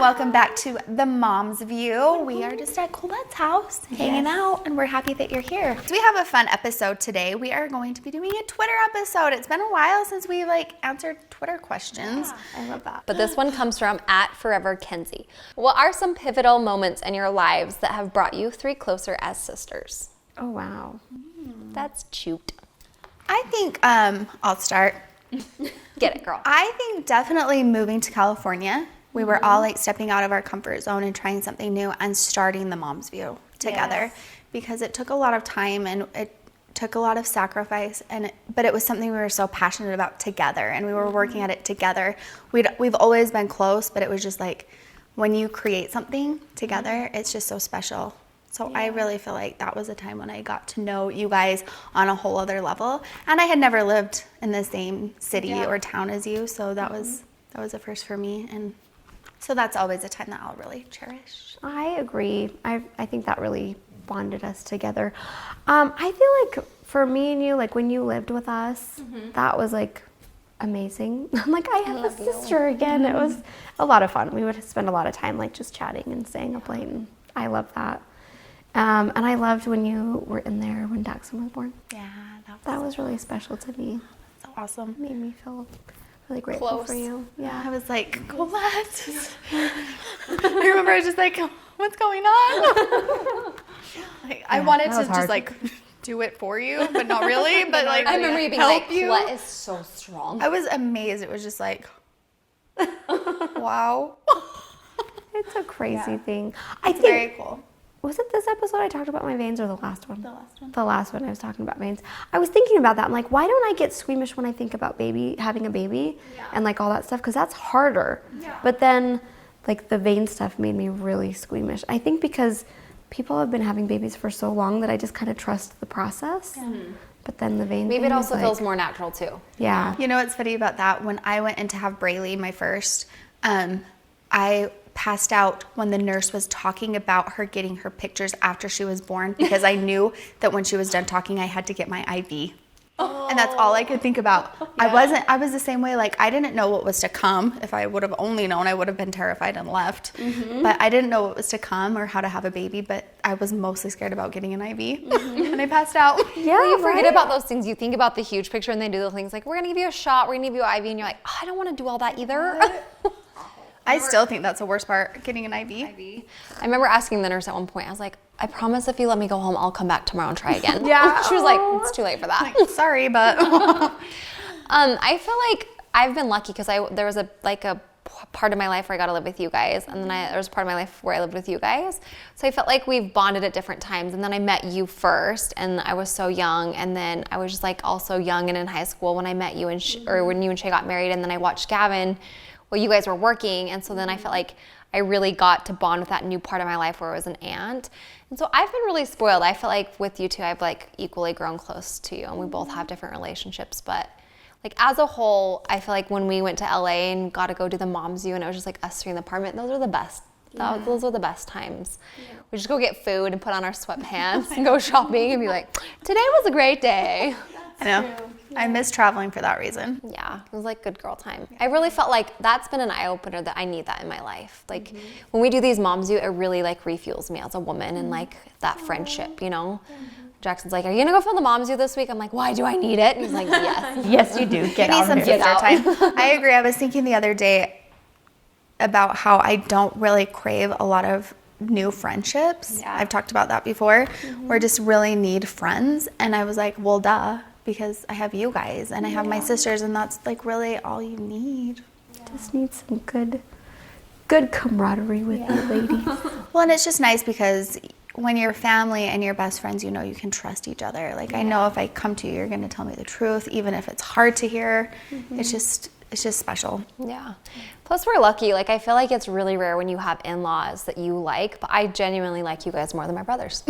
welcome back to The Mom's View. We are just at Colette's house, hanging out, and we're happy that you're here. So we have a fun episode today. We are going to be doing a Twitter episode. It's been a while since we answered Twitter questions. Yeah, I love that. But this one comes from @ForeverKenzie. What are some pivotal moments in your lives that have brought you three closer as sisters? Oh, wow. That's cute. I think I'll start. Get it, girl. I think definitely moving to California. We were all stepping out of our comfort zone and trying something new and starting The Mom's View together, because it took a lot of time and it took a lot of sacrifice, but it was something we were so passionate about together, and we were working at it together. We've always been close, but it was just like when you create something together, it's just so special. So I really feel like that was a time when I got to know you guys on a whole other level, and I had never lived in the same city or town as you, so that was a first for me, and so that's always a time that I'll really cherish. I agree. I think that really bonded us together. I feel like for me and you, like when you lived with us, that was like amazing. I'm like, I have a sister again. It was a lot of fun. We would spend a lot of time like just chatting and staying up late, and I love that. And I loved when you were in there when Daxon was born. Yeah, that was really special to me. So awesome. It made me feel really grateful for you. Yeah, I was like, Colette. I remember I was just like, what's going on? I wanted to just like do it for you, but not really. But like, I remember you being like, Colette is so strong. I was amazed. It was just like, wow. It's a crazy thing. It's very cool. Was it this episode I talked about my veins, or the last one? The last one. The last one I was talking about veins. I was thinking about that. I'm like, why don't I get squeamish when I think about having a baby and like all that stuff? Because that's harder. Yeah. But then like the vein stuff made me really squeamish. I think because people have been having babies for so long that I just kind of trust the process. But then the vein Maybe it also feels more natural too. Yeah. You know what's funny about that? When I went in to have Braylee, my first, I passed out when the nurse was talking about her getting her pictures after she was born, because I knew that when she was done talking, I had to get my IV. And that's all I could think about. Yeah. I was the same way. Like, I didn't know what was to come. If I would have only known, I would have been terrified and left. But I didn't know what was to come or how to have a baby, but I was mostly scared about getting an IV. And I passed out. Yeah, you forget about those things. You think about the huge picture, and they do the things like, we're going to give you a shot, we're going to give you an IV, and you're like, oh, I don't want to do all that either. I still think that's the worst part, getting an IV. I remember asking the nurse at one point, I was like, I promise if you let me go home, I'll come back tomorrow and try again. Yeah. She was like, it's too late for that. Like, sorry, but. I feel like I've been lucky because there was a part of my life where I got to live with you guys, and then there was a part of my life where I lived with you guys. So I felt like we've bonded at different times, and then I met you first, and I was so young, and then I was just like also young and in high school when I met you, or when you and Shay got married, and then I watched Gavin. Well, you guys were working, and so then I felt like I really got to bond with that new part of my life where I was an aunt. And so I've been really spoiled. I feel like with you two, I've like equally grown close to you, and we both have different relationships. But like as a whole, I feel like when we went to LA and got to go do the Mom's View, and it was just like us three in the apartment, those are the best. Those are the best times. Yeah. We just go get food and put on our sweatpants and go shopping and be like, today was a great day. I know. I miss traveling for that reason. Yeah, it was like good girl time. I really felt like that's been an eye-opener that I need that in my life. Like when we do these Moms View, it really like refuels me as a woman and like that friendship, you know? Jackson's like, are you gonna go film the Moms View this week? I'm like, why do I need it? And he's like, yes. Yes, you do. Get out some sister time. I agree. I was thinking the other day about how I don't really crave a lot of new friendships. Yeah. I've talked about that before. Or just really need friends. And I was like, well, duh. Because I have you guys and I have my sisters, and that's like really all you need. Just need some good camaraderie with you ladies. Well, and it's just nice because when you're family and you're best friends, you know you can trust each other. Like I know if I come to you, you're going to tell me the truth, even if it's hard to hear. It's just special. Yeah. Plus we're lucky. Like I feel like it's really rare when you have in-laws that you like, but I genuinely like you guys more than my brothers.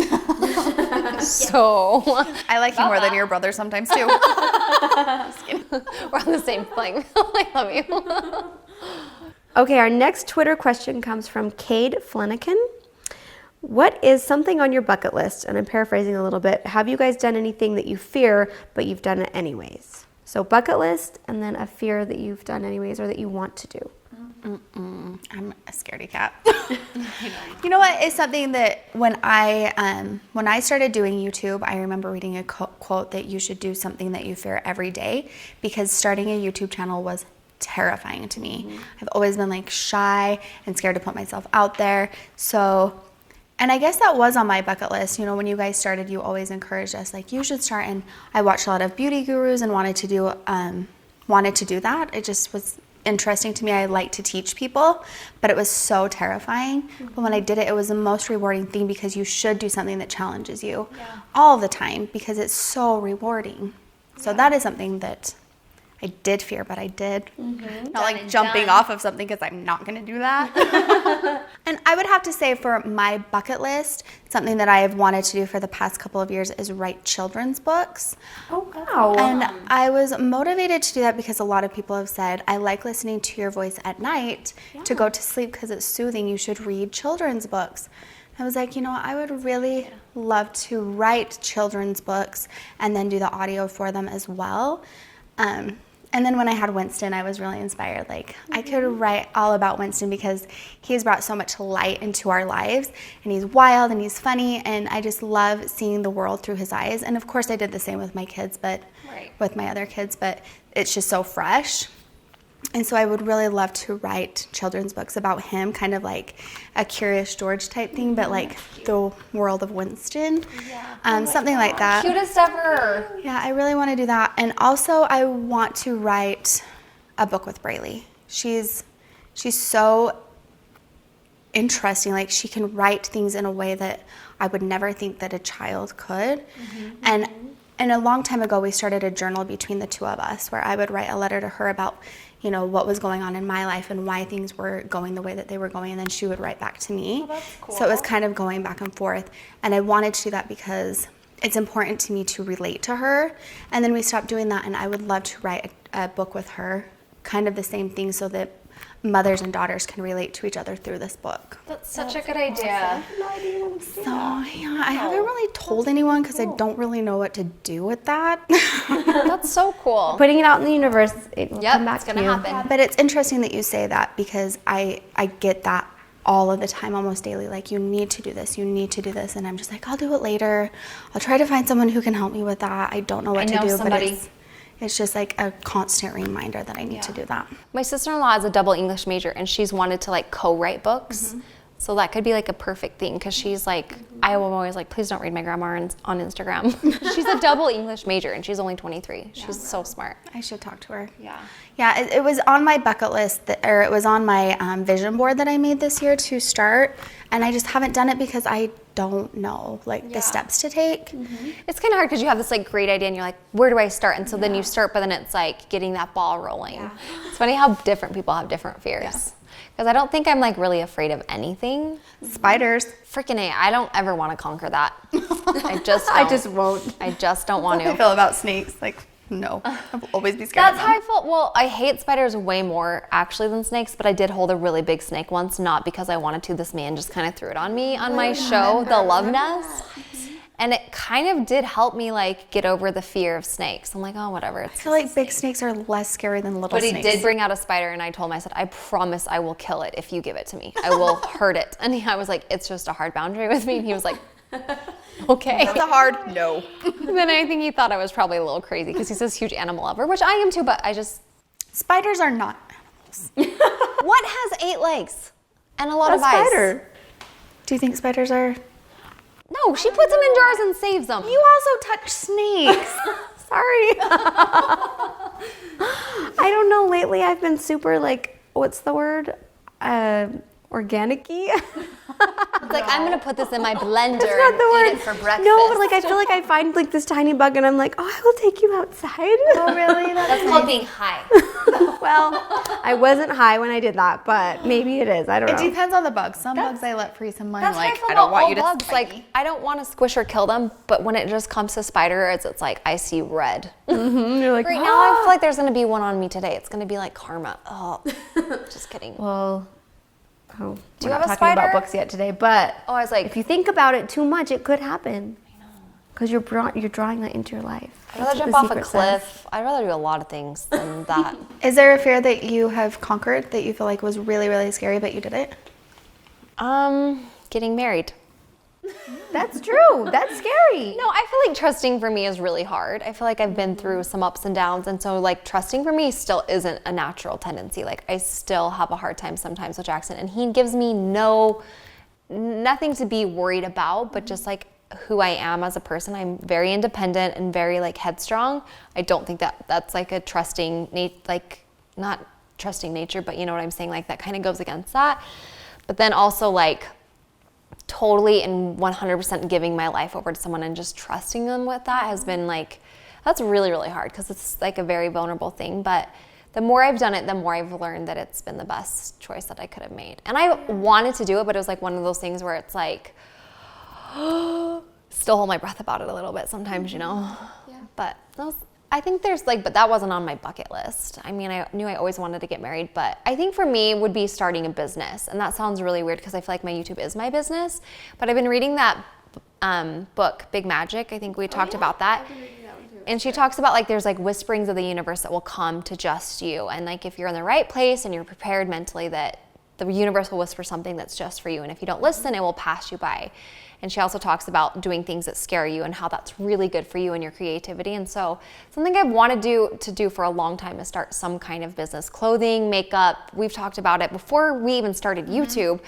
So I like you more than your brother sometimes too. Just kidding. We're on the same playing field. I love you. Okay, our next Twitter question comes from Cade Flanagan. What is something on your bucket list? And I'm paraphrasing a little bit. Have you guys done anything that you fear, but you've done it anyways? So bucket list, and then a fear that you've done anyways or that you want to do. I'm a scaredy cat. You know what? It's something that when I started doing YouTube, I remember reading a quote that you should do something that you fear every day, because starting a YouTube channel was terrifying to me. I've always been like shy and scared to put myself out there. So, and I guess that was on my bucket list. You know, when you guys started, you always encouraged us, like, you should start. And I watched a lot of beauty gurus and wanted to do that. It just was interesting to me. I like to teach people, but it was so terrifying. But when I did it, it was the most rewarding thing, because you should do something that challenges you all the time, because it's so rewarding. So that is something that I did fear, but I did. Not like jumping off of something, because I'm not going to do that. And I would have to say, for my bucket list, something that I have wanted to do for the past couple of years is write children's books. Oh, wow. And I was motivated to do that because a lot of people have said, I like listening to your voice at night to go to sleep because it's soothing. You should read children's books. I was like, you know, I would really love to write children's books and then do the audio for them as well. And then when I had Winston, I was really inspired. Like, I could write all about Winston because he's brought so much light into our lives, and he's wild and he's funny, and I just love seeing the world through his eyes. And of course I did the same with my kids, but with my other kids, but it's just so fresh. And so I would really love to write children's books about him, kind of like a Curious George type thing, but like the world of Winston, something like that. Cutest ever. Yeah, I really want to do that. And also I want to write a book with Braylee. She's so interesting. Like, she can write things in a way that I would never think that a child could. And a long time ago, we started a journal between the two of us where I would write a letter to her about, you know, what was going on in my life and why things were going the way that they were going, and then she would write back to me. That's cool. So it was kind of going back and forth, and I wanted to do that because it's important to me to relate to her. And then we stopped doing that, and I would love to write a book with her, kind of the same thing, so that mothers and daughters can relate to each other through this book. That's such a good idea. So yeah, I haven't really told anyone because I don't really know what to do with that. That's so cool. Putting it out in the universe, it will come back it's gonna to you. happen. But it's interesting that you say that, because I get that all of the time, almost daily. Like, you need to do this, you need to do this. And I'm just like, I'll do it later. I'll try to find someone who can help me with that. I don't know what to do, somebody. but it's just like a constant reminder that I need to do that. My sister-in-law is a double English major, and she's wanted to like co-write books. So that could be like a perfect thing, because she's like, I am always like, please don't read my grandma on Instagram. She's a double English major, and she's only 23. She's so smart. I should talk to her. Yeah. Yeah, it was on my bucket list, or it was on my vision board that I made this year to start, and I just haven't done it because I don't know like the steps to take. It's kind of hard because you have this like great idea, and you're like, where do I start? And so then you start, but then it's like getting that ball rolling. It's funny how different people have different fears. Because I don't think I'm like really afraid of anything. Spiders. Freaking A, I don't ever want to conquer that. I just don't. Won't. I just don't want How to. I feel about snakes. Like, no, I'll always be scared That's of them. how I felt. Well, I hate spiders way more actually than snakes, but I did hold a really big snake once, not because I wanted to. This man just kind of threw it on me on my show, The Love Nest. And it kind of did help me like get over the fear of snakes. I'm like, oh, whatever. I feel like big snakes are less scary than little But he snakes. did bring out a spider, and I told him, I said, I promise I will kill it if you give it to me. I will hurt it. And I was like, it's just a hard boundary with me. And he was like, okay. That's a hard no. And then I think he thought I was probably a little crazy because he's this huge animal lover, which I am too, but I just... Spiders are not animals. What has 8 legs and a lot of eyes? Spider. Do you think spiders are? No, she puts them in jars and saves them. You also touch snakes. Sorry. I don't know. Lately, I've been super like, what's the word? Organic-y. It's like, I'm going to put this in my blender That's not and the word. eat it for breakfast. No, but like I feel like I find like this tiny bug and I'm like, oh, I will take you outside. Oh, really? That's called being high. Well, I wasn't high when I did that, but maybe it is. I don't It know. depends on the bug. Some bugs I let free. Some That's like how I feel I about don't want all you to bugs. spite Like, me. I don't want to squish or kill them, but when it just comes to spiders, it's like, I see red. You're like, Right now, I feel like there's going to be one on me today. It's going to be like karma. Oh, just kidding. well, Do you we're have not a talking about spider? books yet today, but Oh, I was like, if you think about it too much, it could happen. because you're drawing that into your life. I'd rather jump off a cliff. I'd rather do a lot of things than that. Is there a fear that you have conquered that you feel like was really, really scary, but you did it? Getting married. That's true. That's scary. No, I feel like trusting for me is really hard. I feel like I've been through some ups and downs, and so like trusting for me still isn't a natural tendency. Like I still have a hard time sometimes with Jackson, and he gives me nothing to be worried about, but just like who I am as a person. I'm very independent and very like headstrong. I don't think that that's like a not trusting nature, but you know what I'm saying? Like that kind of goes against that. But then also like totally and 100% giving my life over to someone and just trusting them with that has been like, that's really, really hard because it's like a very vulnerable thing. But the more I've done it, the more I've learned that it's been the best choice that I could have made. And I wanted to do it, but it was like one of those things where it's like, still hold my breath about it a little bit sometimes, you know? Yeah. But I think there's like, but that wasn't on my bucket list. I mean, I knew I always wanted to get married, but I think for me would be starting a business. And that sounds really weird because I feel like my YouTube is my business. But I've been reading that book, Big Magic. I think we talked about that. I've been reading that one too. And she talks about like there's like whisperings of the universe that will come to just you. And like if you're in the right place and you're prepared mentally, that the universe will whisper something that's just for you. And if you don't listen, it will pass you by. And she also talks about doing things that scare you and how that's really good for you and your creativity. And so something I've wanted to do for a long time is start some kind of business, clothing, makeup. We've talked about it before we even started YouTube,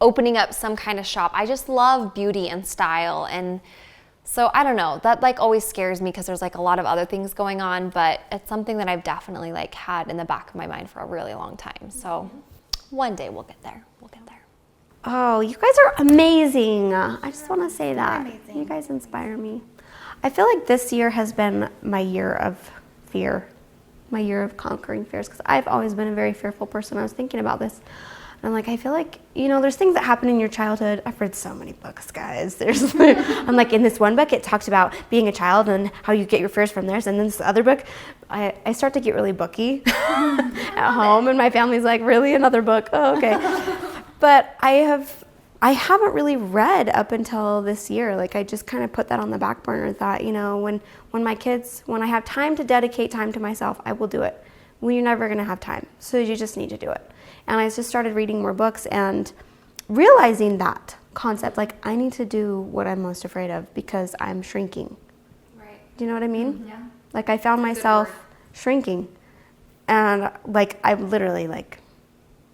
opening up some kind of shop. I just love beauty and style. And so I don't know, that like always scares me because there's like a lot of other things going on, but it's something that I've definitely like had in the back of my mind for a really long time. So one day we'll get there. We'll get there. Oh, you guys are amazing. I just want to say that. Amazing. You guys inspire me. I feel like this year has been my year of fear, my year of conquering fears, because I've always been a very fearful person. I was thinking about this. And I'm like, I feel like, you know, there's things that happen in your childhood. I've read so many books, guys. I'm like, in this one book, it talks about being a child and how you get your fears from there. And then this other book, I start to get really booky at home. And my family's like, really? Another book? Oh, okay. But I haven't really read up until this year. Like I just kind of put that on the back burner. Thought, you know, when I have time to dedicate time to myself, I will do it. Well, you're never going to have time, so you just need to do it. And I just started reading more books and realizing that concept. Like I need to do what I'm most afraid of because I'm shrinking. Right. Do you know what I mean? Yeah. Like I found myself shrinking, and like I literally like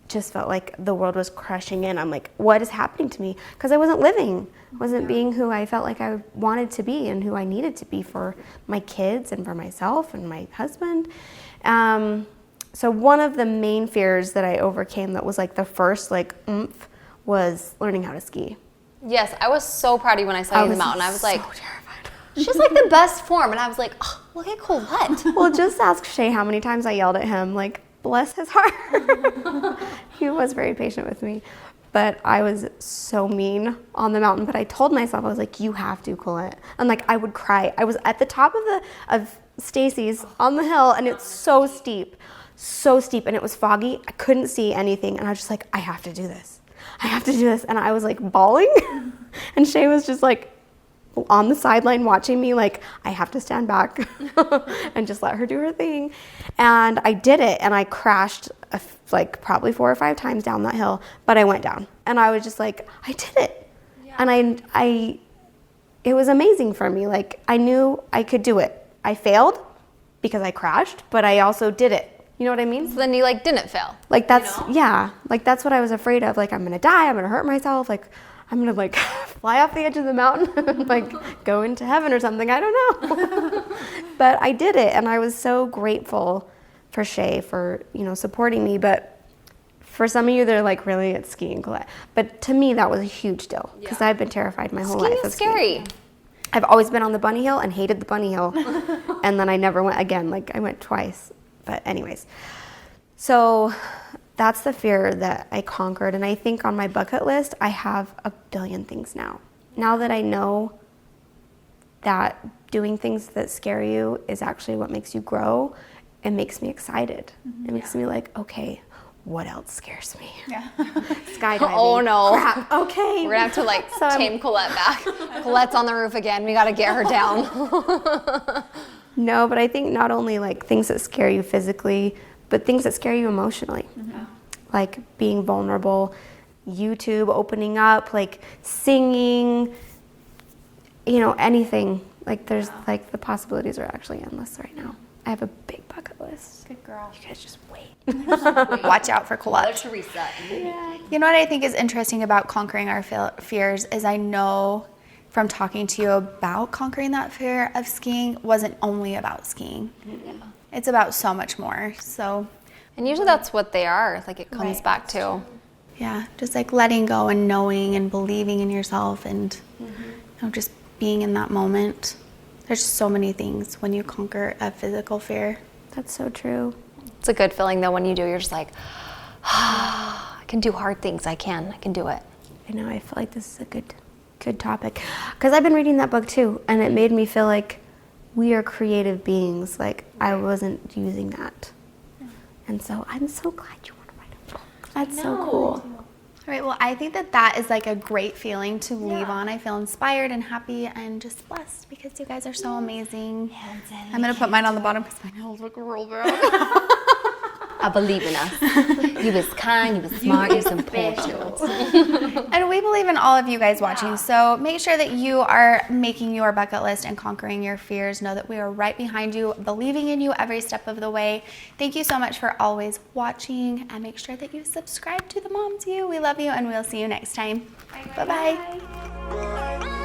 just felt like the world was crushing in. I'm like, what is happening to me? Because I wasn't living, wasn't being who I felt like I wanted to be and who I needed to be for my kids and for myself and my husband. So one of the main fears that I overcame that was like the first like oomph was learning how to ski. Yes, I was so proud of you when I saw you in the mountain. I was so like, terrified. she's like the best form. And I was like, oh, look at Colette. Well, just ask Shay how many times I yelled at him, like, bless his heart. He was very patient with me. But I was so mean on the mountain. But I told myself, I was like, you have to, Colette. And like, I would cry. I was at the top of Stacy's on the hill, and it's so steep. And it was foggy. I couldn't see anything. And I was just like, I have to do this. And I was like bawling. And Shay was just like on the sideline watching me, like, I have to stand back and just let her do her thing. And I did it, and I crashed like probably 4 or 5 times down that hill, but I went down. And I was just like, I did it. Yeah. And it was amazing for me. Like, I knew I could do it. I failed because I crashed, but I also did it. You know what I mean? So then you like didn't fail. Like that's, yeah, like that's what I was afraid of. Like, I'm gonna die, I'm gonna hurt myself, like I'm gonna like fly off the edge of the mountain and like go into heaven or something. I don't know. But I did it, and I was so grateful for Shay for, you know, supporting me. But for some of you, they're like, really, it's skiing, Colette. But to me, that was a huge deal because I've been terrified my whole life. Skiing is scary. I've always been on the bunny hill and hated the bunny hill. And then I never went again. Like, I went twice. But anyways, so that's the fear that I conquered. And I think on my bucket list, I have a billion things now. Now that I know that doing things that scare you is actually what makes you grow, it makes me excited. It makes me like, okay, what else scares me? Yeah. Skydiving. Oh no. Crap. Okay. We're gonna have to like So I'm- tame Colette back. Colette's on the roof again. We gotta get her down. No, but I think not only like things that scare you physically, but things that scare you emotionally. Like being vulnerable, YouTube opening up, like singing, anything. Like there's like the possibilities are actually endless right now. I have a big bucket list. Good girl. You guys just wait. Watch out for Colette. Teresa. You know what I think is interesting about conquering our fears is I know from talking to you about conquering that fear of skiing wasn't only about skiing. It's about so much more. So And usually that's what they are. Like it comes Right. back to. yeah, just like letting go and knowing and believing in yourself and just being in that moment. There's so many things when you conquer a physical fear. That's so true. It's a good feeling though when you do. You're just like, I can do hard things. I can do it. I know. I feel like this is a good topic because I've been reading that book too, and it made me feel like we are creative beings. Like I wasn't using that, and so I'm so glad you want to write a book. That's so cool. All right, well, I think that is like a great feeling to leave on. I feel inspired and happy and just blessed because you guys are so amazing. I'm going to put mine on the bottom because my nails look real bad. I believe in us. You was kind, you was smart, you was important. And we believe in all of you guys watching. So make sure that you are making your bucket list and conquering your fears. Know that we are right behind you, believing in you every step of the way. Thank you so much for always watching. And make sure that you subscribe to The Mom's View. We love you and we'll see you next time. Bye-bye.